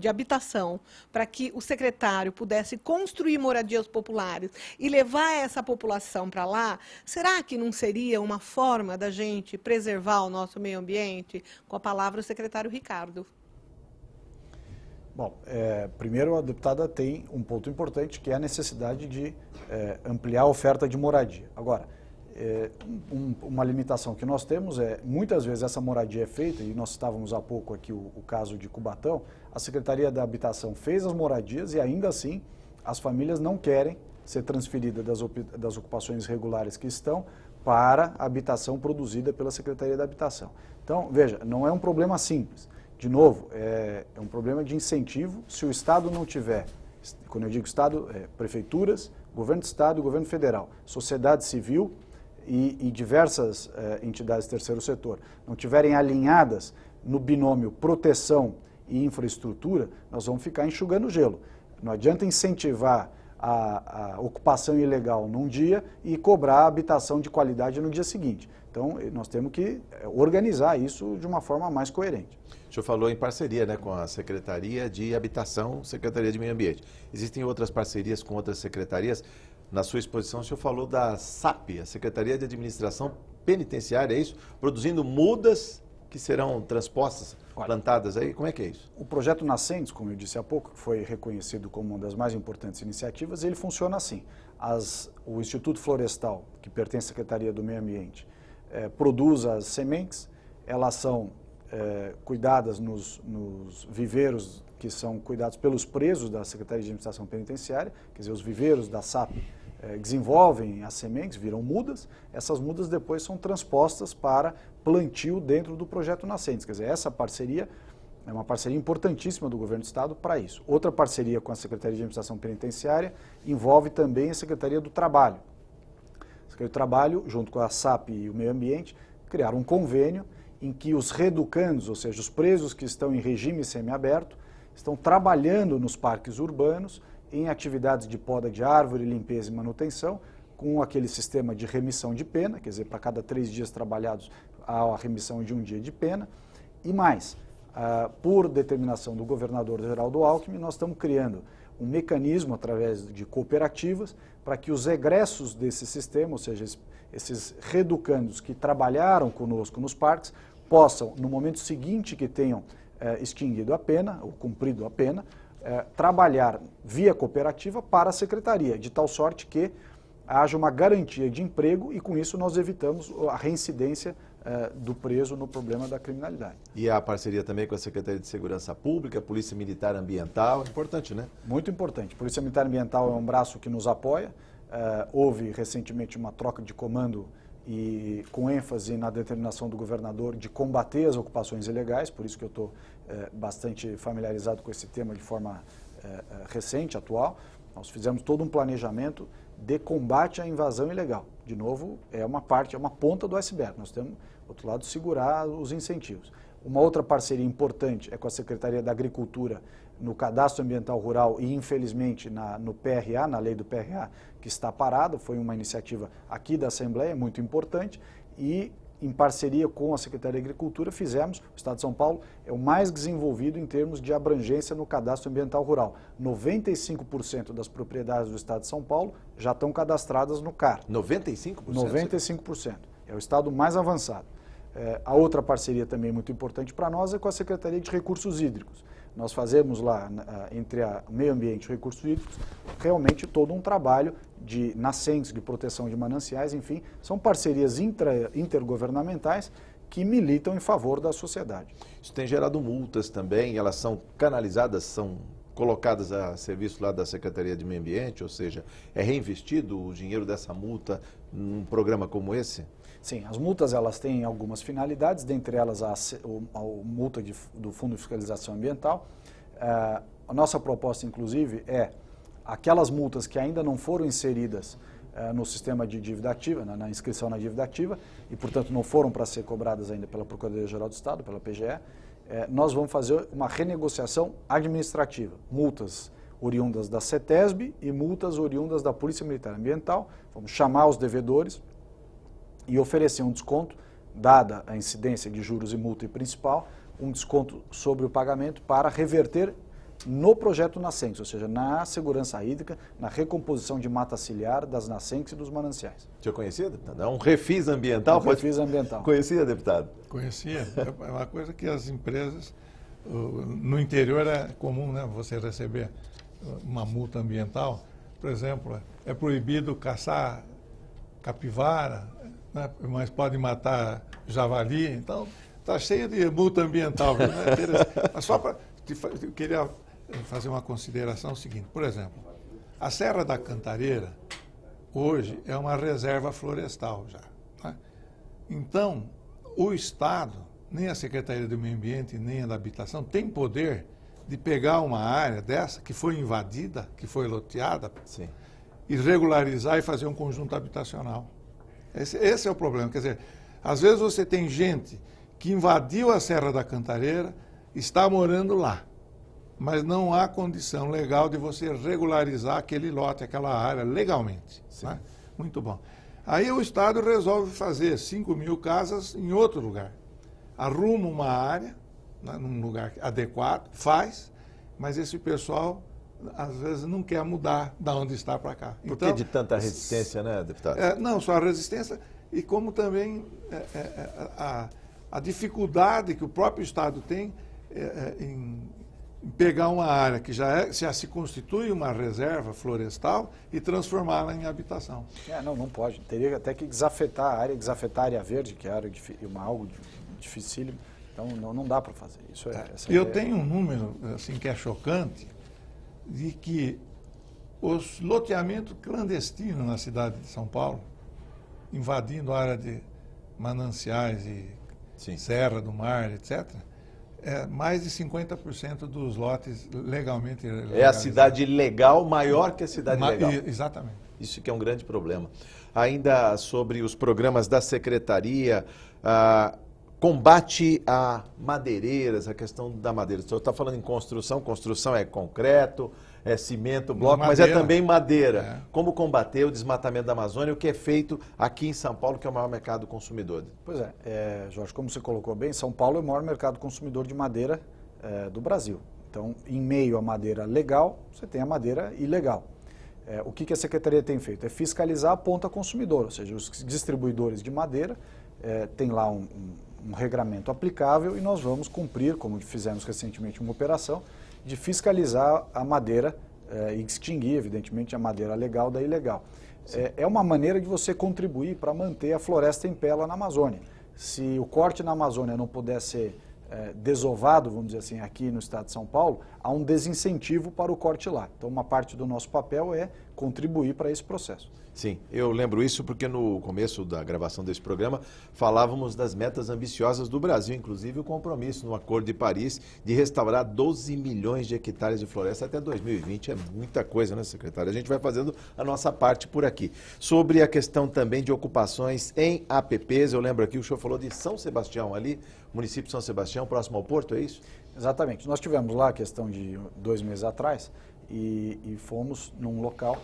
[SPEAKER 5] de habitação, para que o secretário pudesse construir moradias populares e levar essa população para lá, será que não seria uma forma da gente preservar o nosso meio ambiente? Com a palavra o secretário Ricardo.
[SPEAKER 2] Bom, primeiro a deputada tem um ponto importante, que é a necessidade de ampliar a oferta de moradia. Agora, uma limitação que nós temos muitas vezes essa moradia é feita, e nós estávamos há pouco aqui o caso de Cubatão, a Secretaria da Habitação fez as moradias e ainda assim as famílias não querem ser transferidas das ocupações regulares que estão para a habitação produzida pela Secretaria da Habitação. Então, veja, não é um problema simples. De novo, é um problema de incentivo. Se o Estado não tiver, quando eu digo Estado, prefeituras, governo do Estado e governo federal, sociedade civil e diversas entidades do terceiro setor, não tiverem alinhadas no binômio proteção e infraestrutura, nós vamos ficar enxugando gelo. Não adianta incentivar a ocupação ilegal num dia e cobrar a habitação de qualidade no dia seguinte. Então, nós temos que organizar isso de uma forma mais coerente.
[SPEAKER 1] O senhor falou em parceria, né, com a Secretaria de Habitação, Secretaria de Meio Ambiente. Existem outras parcerias com outras secretarias? Na sua exposição, o senhor falou da SAP, a Secretaria de Administração Penitenciária, é isso? Produzindo mudas que serão transpostas, plantadas aí? Como é que é isso?
[SPEAKER 2] O projeto Nascentes, como eu disse há pouco, que foi reconhecido como uma das mais importantes iniciativas, ele funciona assim. O Instituto Florestal, que pertence à Secretaria do Meio Ambiente, produz as sementes, elas são cuidadas nos viveiros que são cuidados pelos presos da Secretaria de Administração Penitenciária, quer dizer, os viveiros da SAP desenvolvem as sementes, viram mudas, essas mudas depois são transpostas para plantio dentro do projeto Nascentes. Quer dizer, essa parceria é uma parceria importantíssima do governo do Estado para isso. Outra parceria com a Secretaria de Administração Penitenciária envolve também a Secretaria do Trabalho. A Secretaria do Trabalho, junto com a SAP e o Meio Ambiente, criaram um convênio em que os reeducandos, ou seja, os presos que estão em regime semiaberto, estão trabalhando nos parques urbanos em atividades de poda de árvore, limpeza e manutenção, com aquele sistema de remissão de pena, quer dizer, para cada 3 dias trabalhados há a remissão de 1 dia de pena. E mais, por determinação do governador Geraldo Alckmin, nós estamos criando um mecanismo através de cooperativas para que os egressos desse sistema, ou seja, esses reeducandos que trabalharam conosco nos parques, possam, no momento seguinte que tenham extinguido a pena, ou cumprido a pena, trabalhar via cooperativa para a secretaria, de tal sorte que haja uma garantia de emprego e com isso nós evitamos a reincidência do preso no problema da criminalidade.
[SPEAKER 1] E a parceria também com a Secretaria de Segurança Pública, Polícia Militar Ambiental, importante, né?
[SPEAKER 2] Muito importante. Polícia Militar Ambiental é um braço que nos apoia. Houve recentemente uma troca de comando e com ênfase na determinação do governador de combater as ocupações ilegais, por isso que eu estou bastante familiarizado com esse tema de forma recente, atual. Nós fizemos todo um planejamento de combate à invasão ilegal. De novo, é uma ponta do iceberg. Nós temos, do outro lado, segurar os incentivos. Uma outra parceria importante é com a Secretaria da Agricultura no Cadastro Ambiental Rural e, infelizmente, no PRA, na lei do PRA, que está parada. Foi uma iniciativa aqui da Assembleia, muito importante, e em parceria com a Secretaria da Agricultura fizemos, o Estado de São Paulo é o mais desenvolvido em termos de abrangência no Cadastro Ambiental Rural. 95% das propriedades do Estado de São Paulo já estão cadastradas no CAR.
[SPEAKER 1] 95%?
[SPEAKER 2] 95%. É o estado mais avançado. A outra parceria também muito importante para nós é com a Secretaria de Recursos Hídricos. Nós fazemos lá, entre o meio ambiente e recursos hídricos, realmente todo um trabalho de nascentes, de proteção de mananciais, enfim, são parcerias intergovernamentais que militam em favor da sociedade.
[SPEAKER 1] Isso tem gerado multas também, elas são canalizadas, são colocadas a serviço lá da Secretaria de Meio Ambiente, ou seja, é reinvestido o dinheiro dessa multa num programa como esse?
[SPEAKER 2] Sim, as multas elas têm algumas finalidades, dentre elas a multa do Fundo de Fiscalização Ambiental. A nossa proposta, inclusive, é aquelas multas que ainda não foram inseridas no sistema de dívida ativa, na inscrição na dívida ativa, e, portanto, não foram para ser cobradas ainda pela Procuradoria-Geral do Estado, pela PGE, nós vamos fazer uma renegociação administrativa, multas oriundas da CETESB e multas oriundas da Polícia Militar Ambiental. Vamos chamar os devedores e oferecer um desconto, dada a incidência de juros e multa e principal, um desconto sobre o pagamento para reverter no projeto nascentes, ou seja, na segurança hídrica, na recomposição de mata ciliar das nascentes e dos mananciais.
[SPEAKER 1] O senhor conhecia, deputado? É um refis ambiental?
[SPEAKER 2] Refis ambiental.
[SPEAKER 1] Conhecia, deputado?
[SPEAKER 3] Conhecia. É uma coisa que as empresas, no interior é comum, né, você receber uma multa ambiental. Por exemplo, é proibido caçar capivara, né, mas pode matar javali, então está cheio de multa ambiental. Né? Mas só para... Eu queria fazer uma consideração seguinte. Por exemplo, a Serra da Cantareira, hoje, é uma reserva florestal já. Né? Então, o Estado, nem a Secretaria do Meio Ambiente, nem a da Habitação, tem poder de pegar uma área dessa, que foi invadida, que foi loteada,
[SPEAKER 1] sim,
[SPEAKER 3] e regularizar e fazer um conjunto habitacional. Esse é o problema. Quer dizer, às vezes você tem gente que invadiu a Serra da Cantareira, está morando lá, mas não há condição legal de você regularizar aquele lote, aquela área, legalmente. Né? Muito bom. Aí o Estado resolve fazer 5.000 casas em outro lugar. Arruma uma área, né, num lugar adequado, faz, mas esse pessoal, às vezes, não quer mudar da onde está para cá.
[SPEAKER 1] Por que de tanta resistência, né, deputado?
[SPEAKER 3] Não só a resistência, e como também a dificuldade que o próprio Estado tem em pegar uma área que já se constitui uma reserva florestal e transformá-la em habitação.
[SPEAKER 2] Não pode. Teria até que desafetar a área verde, que é algo dificílimo. Então não dá para fazer.
[SPEAKER 3] Eu tenho um número assim, que é chocante, de que os loteamentos clandestinos na cidade de São Paulo, invadindo a área de mananciais e
[SPEAKER 1] sim,
[SPEAKER 3] Serra do Mar, etc., mais de 50% dos lotes legalmente legalizados.
[SPEAKER 1] É a cidade legal maior que a cidade legal.
[SPEAKER 3] Exatamente.
[SPEAKER 1] Isso que é um grande problema. Ainda sobre os programas da Secretaria, combate a madeireiras, a questão da madeira. O senhor está falando em construção é concreto, é cimento, bloco, mas é também madeira. Como combater o desmatamento da Amazônia, o que é feito aqui em São Paulo, que é o maior mercado consumidor?
[SPEAKER 2] Pois Jorge, como você colocou bem, São Paulo é o maior mercado consumidor de madeira do Brasil. Então, em meio à madeira legal, você tem a madeira ilegal. O que a Secretaria tem feito? É fiscalizar a ponta consumidora, ou seja, os distribuidores de madeira têm lá um regramento aplicável e nós vamos cumprir, como fizemos recentemente uma operação, de fiscalizar a madeira e extinguir, evidentemente, a madeira legal da ilegal. É uma maneira de você contribuir para manter a floresta em pé lá na Amazônia. Se o corte na Amazônia não puder ser desovado, vamos dizer assim, aqui no estado de São Paulo, há um desincentivo para o corte lá. Então, uma parte do nosso papel é contribuir para esse processo.
[SPEAKER 1] Sim, eu lembro isso porque no começo da gravação desse programa falávamos das metas ambiciosas do Brasil, inclusive o compromisso no Acordo de Paris de restaurar 12 milhões de hectares de floresta até 2020. É muita coisa, né, secretário? A gente vai fazendo a nossa parte por aqui. Sobre a questão também de ocupações em APPs, eu lembro aqui, o senhor falou de São Sebastião ali, município de São Sebastião, próximo ao Porto, é isso? Exatamente.
[SPEAKER 2] Nós tivemos lá a questão de 2 meses atrás e fomos num local...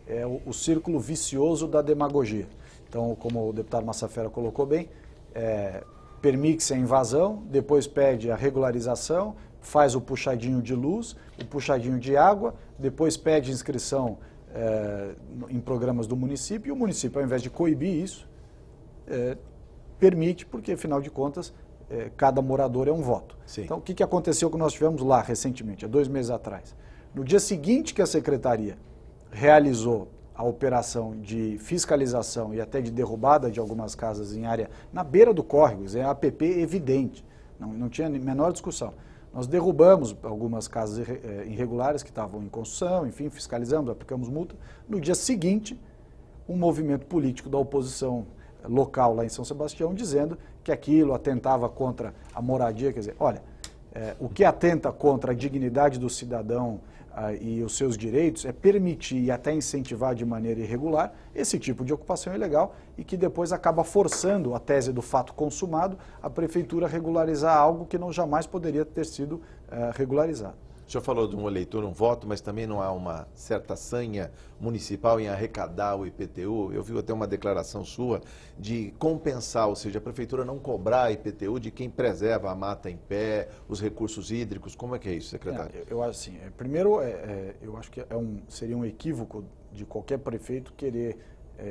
[SPEAKER 2] É o círculo vicioso da demagogia. Então, como o deputado Massafera colocou bem, permite-se a invasão, depois pede a regularização, faz o puxadinho de luz, o puxadinho de água, depois pede inscrição em programas do município, e o município, ao invés de coibir isso, permite, porque, afinal de contas, cada morador é um voto.
[SPEAKER 1] Sim.
[SPEAKER 2] Então, o que aconteceu que nós tivemos lá recentemente, há 2 meses atrás? No dia seguinte que a secretaria realizou a operação de fiscalização e até de derrubada de algumas casas em área na beira do córrego, é APP evidente, não tinha menor discussão. Nós derrubamos algumas casas irregulares que estavam em construção, enfim, fiscalizamos, aplicamos multa. No dia seguinte, um movimento político da oposição local lá em São Sebastião dizendo que aquilo atentava contra a moradia, quer dizer, olha, o que atenta contra a dignidade do cidadão e os seus direitos é permitir e até incentivar de maneira irregular esse tipo de ocupação ilegal e que depois acaba forçando a tese do fato consumado a prefeitura regularizar algo que não jamais poderia ter sido regularizado.
[SPEAKER 1] O senhor falou de um eleitor, um voto, mas também não há uma certa sanha municipal em arrecadar o IPTU. Eu vi até uma declaração sua de compensar, ou seja, a prefeitura não cobrar IPTU de quem preserva a mata em pé, os recursos hídricos. Como é que é isso, secretário?
[SPEAKER 2] Eu acho assim, primeiro, eu acho que seria um equívoco de qualquer prefeito querer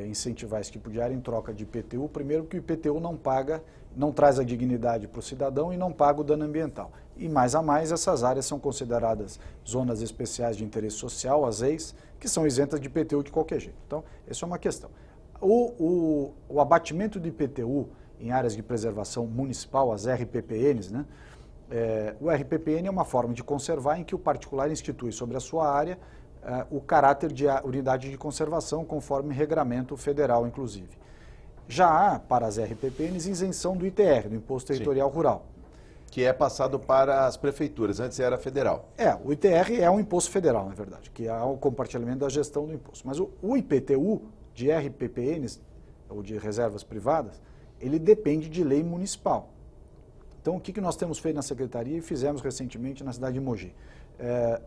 [SPEAKER 2] incentivar esse tipo de área em troca de IPTU. Primeiro que o IPTU não traz a dignidade para o cidadão e não paga o dano ambiental. E mais a mais, essas áreas são consideradas zonas especiais de interesse social, as EIs, que são isentas de IPTU de qualquer jeito. Então, essa é uma questão. O abatimento de IPTU em áreas de preservação municipal, as RPPNs, né? O RPPN é uma forma de conservar em que o particular institui sobre a sua área o caráter de unidade de conservação, conforme regramento federal, inclusive. Já há, para as RPPNs, isenção do ITR, do Imposto Territorial Rural.
[SPEAKER 1] Que é passado para as prefeituras, antes era federal.
[SPEAKER 2] O ITR é um imposto federal, na verdade, que há o compartilhamento da gestão do imposto. Mas o IPTU de RPPNs, ou de reservas privadas, ele depende de lei municipal. Então, o que nós temos feito na Secretaria e fizemos recentemente na cidade de Mogi?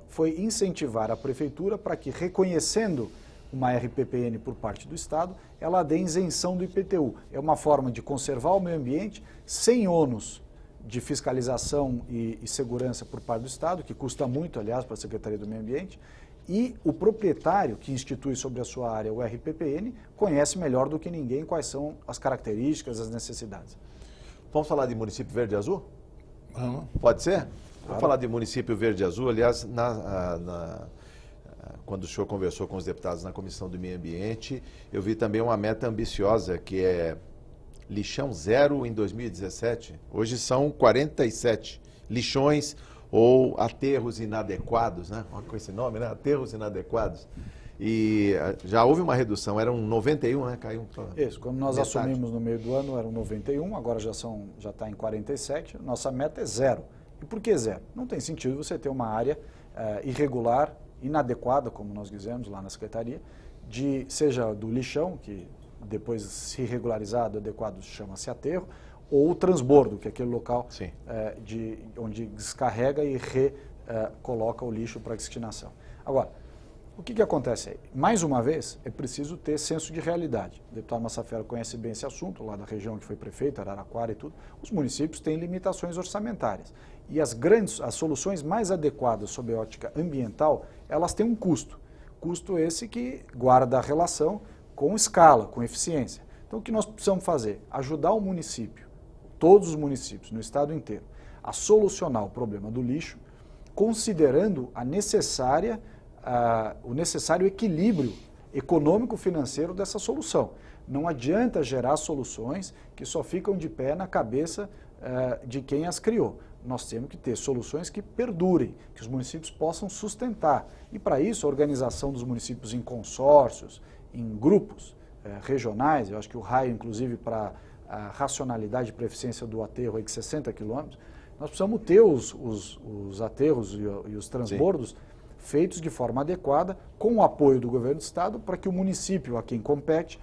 [SPEAKER 2] Foi incentivar a prefeitura para que, reconhecendo uma RPPN por parte do Estado, ela dê isenção do IPTU. É uma forma de conservar o meio ambiente sem ônus de fiscalização e segurança por parte do Estado, que custa muito, aliás, para a Secretaria do Meio Ambiente, e o proprietário que institui sobre a sua área o RPPN conhece melhor do que ninguém quais são as características, as necessidades.
[SPEAKER 1] Vamos falar de município verde e azul?
[SPEAKER 3] Vamos.
[SPEAKER 1] Pode ser?
[SPEAKER 2] Claro.
[SPEAKER 1] Vamos falar de município verde e azul. Aliás, quando o senhor conversou com os deputados na Comissão do Meio Ambiente, eu vi também uma meta ambiciosa, que é lixão zero em 2017. Hoje são 47 lixões ou aterros inadequados, né? Olha com esse nome, né? Aterros inadequados. E já houve uma redução, eram 91, né? Caiu para
[SPEAKER 2] isso, quando nós assumimos no meio do ano eram 91, agora já está em 47, nossa meta é zero. E por que zero? Não tem sentido você ter uma área irregular, inadequada, como nós dizemos lá na Secretaria, seja do lixão, que depois, se regularizado, adequado, chama-se aterro, ou o transbordo, que é aquele local onde descarrega e recoloca o lixo para destinação. Agora, o que acontece aí? Mais uma vez, é preciso ter senso de realidade. O deputado Massafera conhece bem esse assunto, lá da região que foi prefeito, Araraquara e tudo. Os municípios têm limitações orçamentárias. E as soluções mais adequadas sob a ótica ambiental, elas têm um custo. Custo esse que guarda a relação com escala, com eficiência. Então, o que nós precisamos fazer? Ajudar o município, todos os municípios, no estado inteiro, a solucionar o problema do lixo, considerando o necessário equilíbrio econômico-financeiro dessa solução. Não adianta gerar soluções que só ficam de pé na cabeça de quem as criou. Nós temos que ter soluções que perdurem, que os municípios possam sustentar. E para isso, a organização dos municípios em consórcios, em grupos regionais, eu acho que o raio, inclusive, para a racionalidade para a eficiência do aterro é de 60 quilômetros, nós precisamos ter os aterros e os transbordos feitos de forma adequada, com o apoio do governo do estado, para que o município a quem compete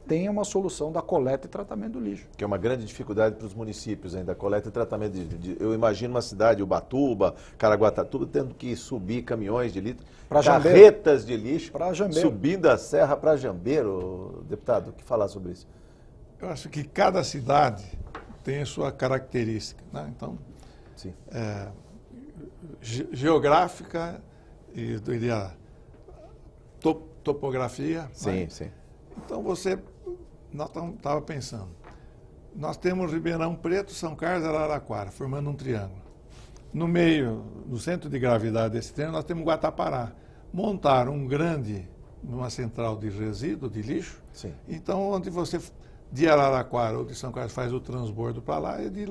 [SPEAKER 2] tenha uma solução da coleta e tratamento do lixo.
[SPEAKER 1] Que é uma grande dificuldade para os municípios ainda, a coleta e tratamento eu imagino uma cidade, Ubatuba, Caraguatatuba, tendo que subir caminhões de lixo, carretas de lixo, subindo a serra para Jambeiro. Deputado, o que falar sobre isso?
[SPEAKER 3] Eu acho que cada cidade tem a sua característica, né? Então,
[SPEAKER 1] sim.
[SPEAKER 3] Geográfica e, eu diria, topografia.
[SPEAKER 1] Sim,
[SPEAKER 3] né?
[SPEAKER 1] sim.
[SPEAKER 3] Então nós estávamos pensando, nós temos Ribeirão Preto, São Carlos e Araraquara, formando um triângulo. No meio, no centro de gravidade desse triângulo, nós temos Guatapará. Montaram uma central de resíduo, de lixo.
[SPEAKER 1] Sim.
[SPEAKER 3] Então, onde você, de Araraquara ou de São Carlos, faz o transbordo para lá e de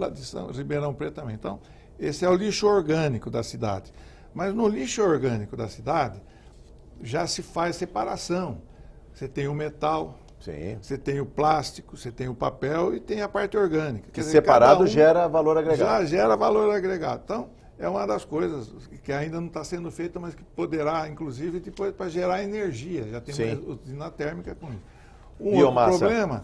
[SPEAKER 3] Ribeirão Preto também. Então, esse é o lixo orgânico da cidade. Mas no lixo orgânico da cidade, já se faz separação. Você tem o metal,
[SPEAKER 1] sim,
[SPEAKER 3] você tem o plástico, você tem o papel e tem a parte orgânica.
[SPEAKER 1] Que separado gera valor agregado.
[SPEAKER 3] Já gera valor agregado. Então, é uma das coisas que ainda não está sendo feita, mas que poderá, inclusive, depois para gerar energia. Já tem uma usina térmica com isso.
[SPEAKER 1] Biomassa.
[SPEAKER 3] Outro problema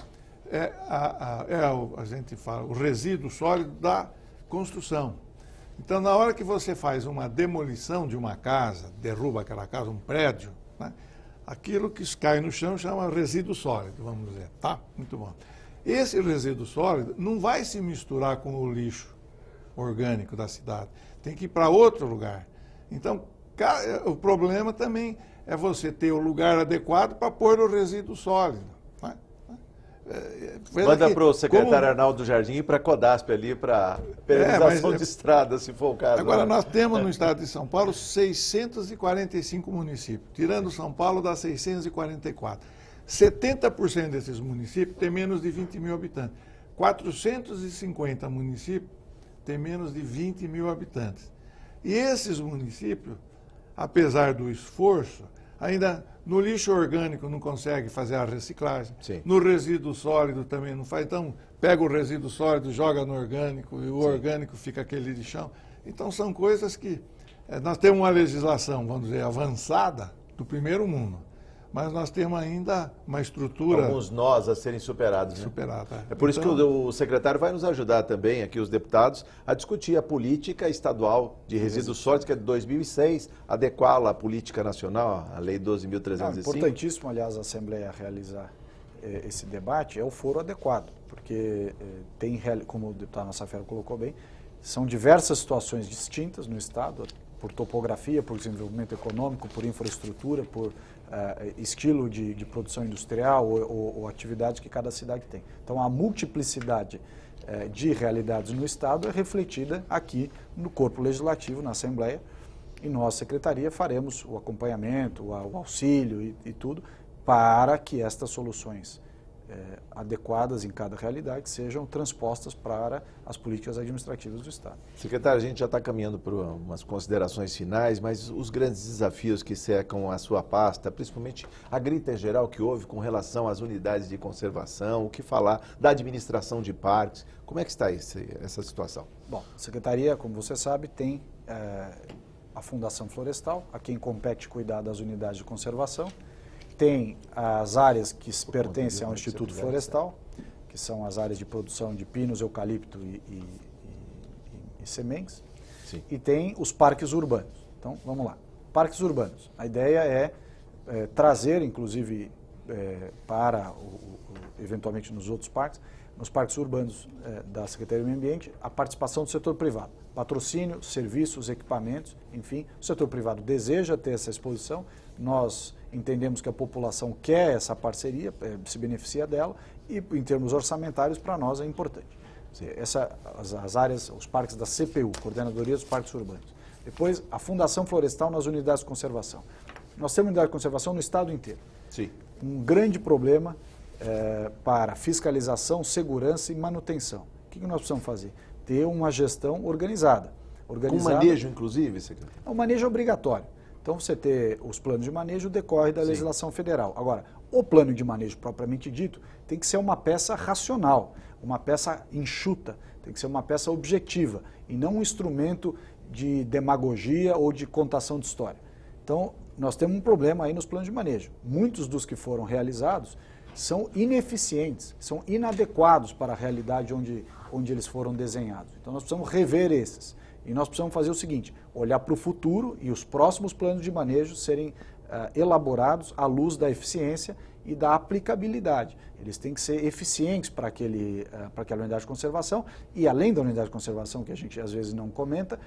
[SPEAKER 3] é a gente fala, o resíduo sólido da construção. Então, na hora que você faz uma demolição de uma casa, derruba aquela casa, um prédio, né? Aquilo que cai no chão chama resíduo sólido, vamos dizer, tá? Muito bom. Esse resíduo sólido não vai se misturar com o lixo orgânico da cidade, tem que ir para outro lugar. Então, o problema também é você ter o lugar adequado para pôr o resíduo sólido. Né?
[SPEAKER 1] Manda para o secretário Arnaldo Jardim e para a Codasp ali, para perenização de estrada, se for o caso.
[SPEAKER 3] Agora, nós temos no estado de São Paulo 645 municípios. Tirando São Paulo, dá 644. 70% desses municípios têm menos de 20 mil habitantes. 450 municípios têm menos de 20 mil habitantes. E esses municípios, apesar do esforço, ainda no lixo orgânico não consegue fazer a reciclagem.
[SPEAKER 1] Sim.
[SPEAKER 3] No resíduo sólido também não faz. Então, pega o resíduo sólido, joga no orgânico, e o orgânico fica aquele lixão. Então, são coisas que... nós temos uma legislação, vamos dizer, avançada do primeiro mundo, mas nós temos ainda uma estrutura...
[SPEAKER 1] Alguns nós a serem superados. Né?
[SPEAKER 3] Superada.
[SPEAKER 1] É por isso que o secretário vai nos ajudar também, aqui os deputados, a discutir a política estadual de resíduos sólidos, que é de 2006, adequá-la à política nacional, a Lei 12.305.
[SPEAKER 2] É importantíssimo, aliás, a Assembleia realizar esse debate, é o foro adequado, porque tem, como o deputado Massafera colocou bem, são diversas situações distintas no Estado, por topografia, por desenvolvimento econômico, por infraestrutura, por estilo de produção industrial ou atividades que cada cidade tem. Então, a multiplicidade de realidades no Estado é refletida aqui no corpo legislativo, na Assembleia, e nós, Secretaria, faremos o acompanhamento, o auxílio e tudo, para que estas soluções adequadas em cada realidade sejam transpostas para as políticas administrativas do Estado.
[SPEAKER 1] Secretário, a gente já está caminhando para umas considerações finais, mas os grandes desafios que cercam a sua pasta, principalmente a grita geral que houve com relação às unidades de conservação, o que falar da administração de parques, como é que está essa situação?
[SPEAKER 2] Bom, a Secretaria, como você sabe, tem a Fundação Florestal, a quem compete cuidar das unidades de conservação, tem as áreas que pertencem ao Instituto Florestal, que são as áreas de produção de pinos, eucalipto e sementes. Sim. E tem os parques urbanos. Então, vamos lá. Parques urbanos. A ideia é trazer, inclusive, para, eventualmente, nos outros parques, nos parques urbanos da Secretaria do Meio Ambiente, a participação do setor privado. Patrocínio, serviços, equipamentos, enfim. O setor privado deseja ter essa exposição. Nós entendemos que a população quer essa parceria, se beneficia dela, e em termos orçamentários, para nós é importante. As áreas, os parques da CPU, Coordenadoria dos Parques Urbanos. Depois, a Fundação Florestal nas unidades de conservação. Nós temos unidade de conservação no estado inteiro.
[SPEAKER 1] Sim.
[SPEAKER 2] Um grande problema para fiscalização, segurança e manutenção. O que nós precisamos fazer? ter uma gestão organizada.
[SPEAKER 1] Com manejo, inclusive, secretário?
[SPEAKER 2] O manejo é obrigatório. Então, você ter os planos de manejo decorre da legislação federal. Agora, o plano de manejo propriamente dito tem que ser uma peça racional, uma peça enxuta, tem que ser uma peça objetiva e não um instrumento de demagogia ou de contação de história. Então, nós temos um problema aí nos planos de manejo. Muitos dos que foram realizados são ineficientes, são inadequados para a realidade onde eles foram desenhados. Então, nós precisamos rever esses. E nós precisamos fazer o seguinte, olhar para o futuro e os próximos planos de manejo serem elaborados à luz da eficiência e da aplicabilidade. Eles têm que ser eficientes para aquela unidade de conservação e, além da unidade de conservação, que a gente às vezes não comenta,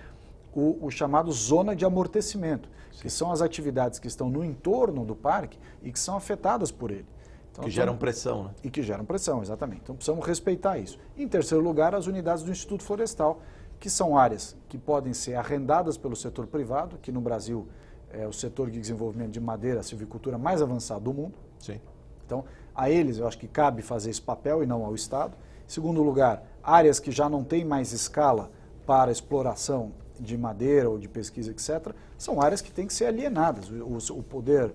[SPEAKER 2] o chamado zona de amortecimento, que são as atividades que estão no entorno do parque e que são afetadas por ele. Então,
[SPEAKER 1] que geram pressão, né?
[SPEAKER 2] E que geram pressão, exatamente. Então, precisamos respeitar isso. Em terceiro lugar, as unidades do Instituto Florestal, que são áreas que podem ser arrendadas pelo setor privado, que no Brasil é o setor de desenvolvimento de madeira, silvicultura mais avançado do mundo.
[SPEAKER 1] Sim.
[SPEAKER 2] Então, a eles eu acho que cabe fazer esse papel e não ao Estado. Em segundo lugar, áreas que já não têm mais escala para exploração de madeira ou de pesquisa, etc., são áreas que têm que ser alienadas. O poder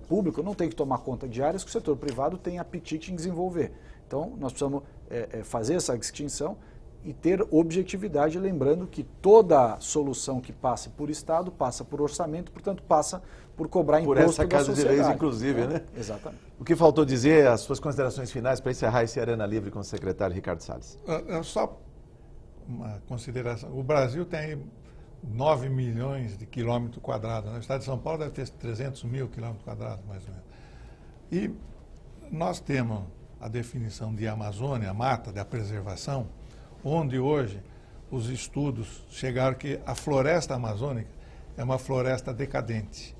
[SPEAKER 2] público não tem que tomar conta de áreas que o setor privado tem apetite em desenvolver. Então, nós precisamos fazer essa distinção e ter objetividade, lembrando que toda solução que passe por Estado passa por orçamento, portanto passa por cobrar imposto da sociedade.
[SPEAKER 1] Por essa casa de leis, inclusive, né?
[SPEAKER 2] Exatamente.
[SPEAKER 1] O que faltou dizer, as suas considerações finais para encerrar esse Arena Livre com o secretário Ricardo Salles.
[SPEAKER 3] Só uma consideração. O Brasil tem 9 milhões de quilômetros quadrados. O estado de São Paulo deve ter 300 mil quilômetros quadrados, mais ou menos. E nós temos a definição de Amazônia, a mata, da preservação, onde hoje os estudos chegaram que a floresta amazônica é uma floresta decadente.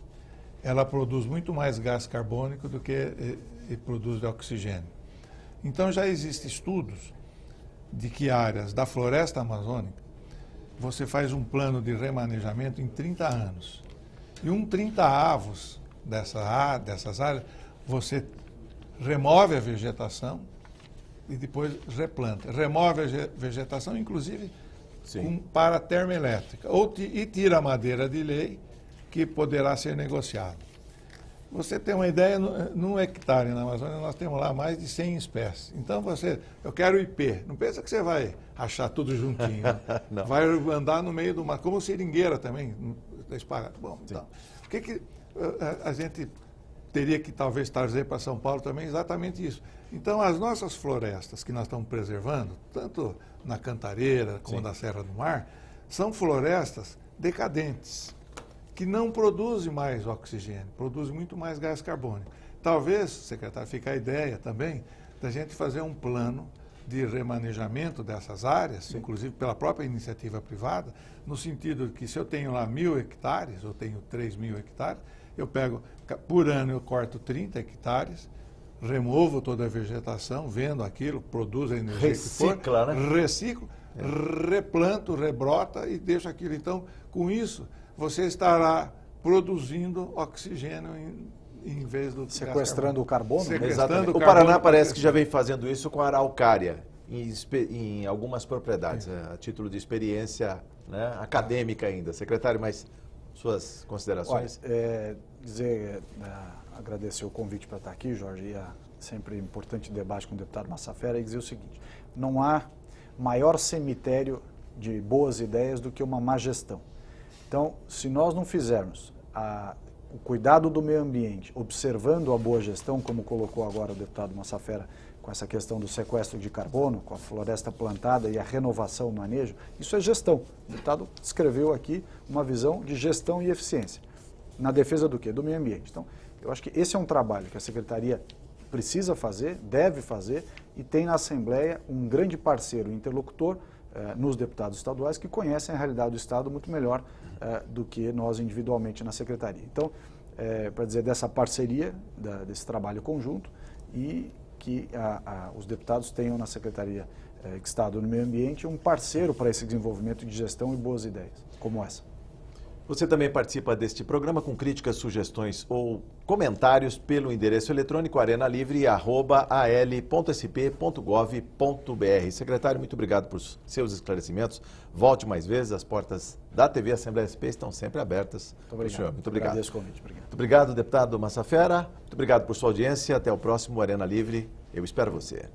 [SPEAKER 3] Ela produz muito mais gás carbônico do que produz de oxigênio. Então já existem estudos de que áreas da floresta amazônica você faz um plano de remanejamento em 30 anos. E 1/30 dessas áreas você remove a vegetação e depois replanta. Remove a vegetação, inclusive, para termoelétrica. E tira a madeira de lei, que poderá ser negociada. Você tem uma ideia, num hectare na Amazônia, nós temos lá mais de 100 espécies. Então, eu quero IP. Não pensa que você vai achar tudo juntinho. Né? Vai andar no meio do mar, como seringueira também. Bom, então, o que a gente teria que talvez trazer para São Paulo também exatamente isso. Então, as nossas florestas que nós estamos preservando, tanto na Cantareira como na Serra do Mar, são florestas decadentes, que não produzem mais oxigênio, produzem muito mais gás carbônico. Talvez, secretário, fique a ideia também da gente fazer um plano de remanejamento dessas áreas, inclusive pela própria iniciativa privada, no sentido de que se eu tenho lá 1.000 hectares, ou tenho 3.000 hectares, eu pego, por ano eu corto 30 hectares, removo toda a vegetação, vendo aquilo, produzo a energia
[SPEAKER 1] recicla,
[SPEAKER 3] que for, reciclo, replanto, rebrota e deixo aquilo. Então, com isso, você estará produzindo oxigênio em vez do
[SPEAKER 2] sequestrando o carbono.
[SPEAKER 1] Exatamente. O Paraná parece que já vem fazendo isso com a araucária, em algumas propriedades, a título de experiência, né, acadêmica ainda. Secretário, mas suas considerações?
[SPEAKER 2] Olha, agradecer o convite para estar aqui, Jorge, e sempre importante debate com o deputado Massafera, e dizer o seguinte: não há maior cemitério de boas ideias do que uma má gestão. Então, se nós não fizermos o cuidado do meio ambiente, observando a boa gestão, como colocou agora o deputado Massafera, com essa questão do sequestro de carbono, com a floresta plantada e a renovação, o manejo, isso é gestão. O deputado escreveu aqui uma visão de gestão e eficiência. Na defesa do quê? Do meio ambiente. Então, eu acho que esse é um trabalho que a Secretaria precisa fazer, deve fazer, e tem na Assembleia um grande parceiro, interlocutor, nos deputados estaduais, que conhecem a realidade do Estado muito melhor do que nós individualmente na Secretaria. Então, para dizer dessa parceria, desse trabalho conjunto, e que os deputados tenham na Secretaria de Estado do Meio Ambiente um parceiro para esse desenvolvimento de gestão e boas ideias, como essa.
[SPEAKER 1] Você também participa deste programa com críticas, sugestões ou comentários pelo endereço eletrônico arenalivre@al.sp.gov.br. Secretário, muito obrigado por seus esclarecimentos. Volte mais vezes, as portas da TV Assembleia SP estão sempre abertas.
[SPEAKER 2] Muito obrigado.
[SPEAKER 1] Senhor. Muito obrigado.
[SPEAKER 2] Agradeço o convite. Obrigado.
[SPEAKER 1] Muito obrigado, deputado Massafera. Muito obrigado por sua audiência. Até o próximo Arena Livre. Eu espero você.